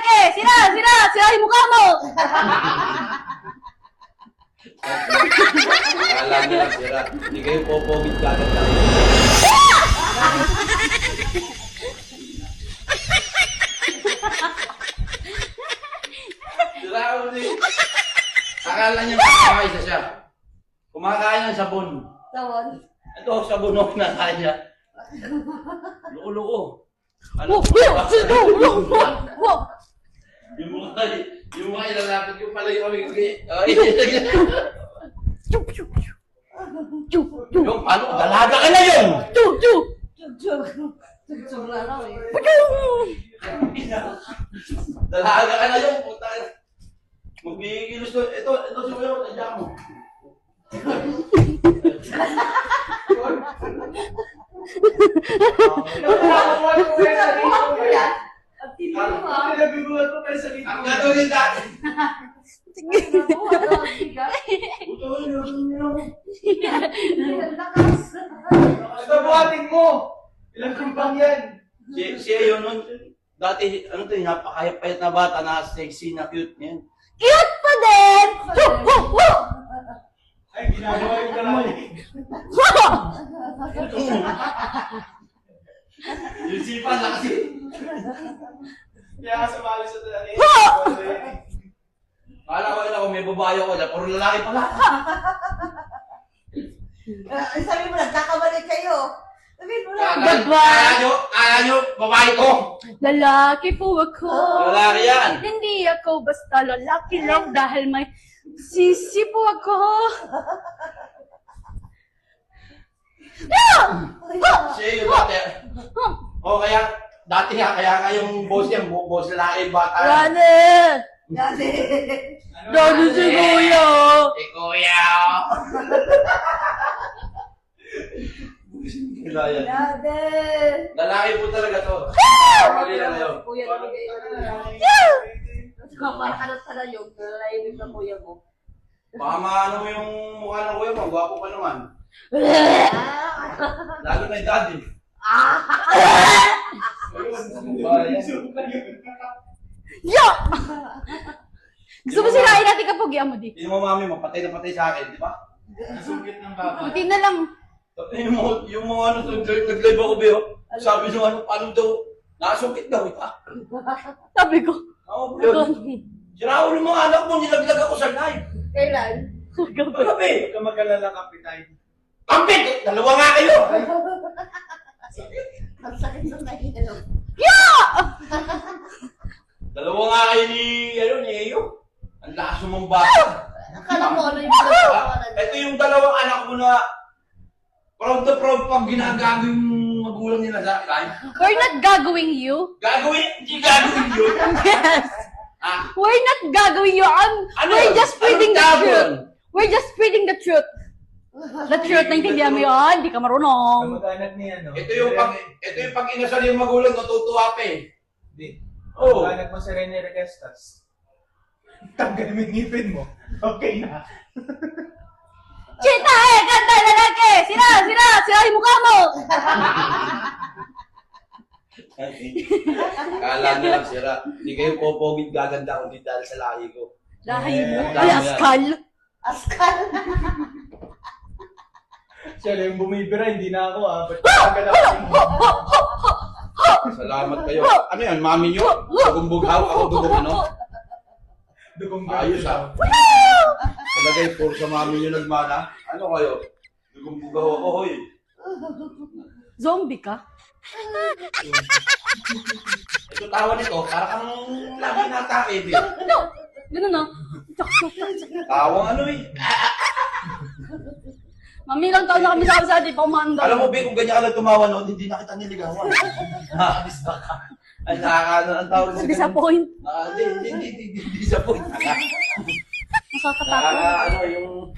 lalaki! Sira yung mukha mo! Kala niya lang sira. Hindi kayo popogit kagad tayo. Sira ako rin. Akala niya makakaisa siya. Kumakain ng sabon. Tawon. Ito, sabon o kinakain niya. Luko-luko. Wow! Yung mga ilalapit yung pala yung aming yung ano, dalaga ka na yun! Dalaga ka na yun, puta. Magbigilos to. Ito sumayaw, tadya mo. Ang gagawin dati. Ito buhatin mo! Ilang timbang yan? Siya yun nun. Dati, ano to, napakayap-payat na bata na sexy na cute niyan. Cute pa din! Ay, ginagawa yung kalalik. Yung sipan na kasi. Kaya ka sumali sa tali. Kala ko may babae ako dyan, puro lalaki pala. Sabi mo, nagkakamali kayo. Sabi mo lang. Kala nyo, babae ko. Lalaki po ako. Lalaki yan. Hindi ako basta lalaki lang dahil may sisi po ako. Siya yung dati. O kaya, dati kaya yung boss niya, boss lalaki, bata. Rane! Dati. Rane si Kuya! Si Kuya! Kilaya. Dati. Lalaki po talaga to. Mali na kayo. Kuya, nabigay ko na. Para ka na sana yung nalayawin na kuya mo. Baka maano mo yung mukha ng kuya mo, gwapo pa naman. Lalo na yung daddy. Yo! Gusto mo sirain natin kapugyan mo di? Hindi mo mami, mapatay na patay sa akin, di ba? Nasungkit ng baba. Buti na lang. Yung mga ano, nag-live ako ba, sabi nyo ano, paano daw, nakasungkit daw, ita. Sabi ko. Ako ba, sira ulo mga anak mo, nilaglag ako sa live. Kailan? Kagabi. Huwag ka mag-alala, kapitay. Kampit! Dalawa nga kayo! Ang sakit sa nahihilo. Dalawa nga kayo ni Eyo. Ang lakas mo mong bata. Akala mo ano yung pinagkawalan. Ito yung dalawang anak mo na proud na proud pag ginagago yung magulang nila sa live. We're not gagawing you. Hindi gagawin yun. Yes. Ah, We're not gagawing you. Ano We're yun? just spreading Anong the tabon? truth. We're just spreading the truth. The truth, naintindihan mo yun? Hindi ka marunong. Kamag-anak niya, no? ito yung pag inasal yung magulang, natutuwa pa eh. Hindi. Oo. Kamag-anak mo si Rene Requestas. Tanggal mo yung ngipin mo. Okay na. Chita ganda lalaki! Sira yung mukha mo! Kala niya lang sira. Hindi kayo popogit gaganda ko dito dahil sa lahi ko. Lahi mo? Ang Ay, dami yan. askal! Askal. Siya lang yung bumibira, hindi na ako ah. Ba't kagalawin mo? Salamat kayo. Ano yan, mami nyo? Dugong bughaw, ako dugong ano? Dugong Ayos gabi. Talagay, puro sa mami nyo nagmana. Ano kayo? Dugong bughaw ako, hoy. Zombie ka? Ito tawa nito, para kang lagi natake, eh. No! Ganun na. Tawang ano eh. Mami, ilang taon na kami sa di pa umanda. Alam mo, Be, kung ganyan ka lang tumawa noon, hindi na kita niligawan. Nakakabis na ka. Ay, nakakaano ang tawag sa Disappoint. Hindi, disappoint. Nakakatakot. Nakaka, ano, yung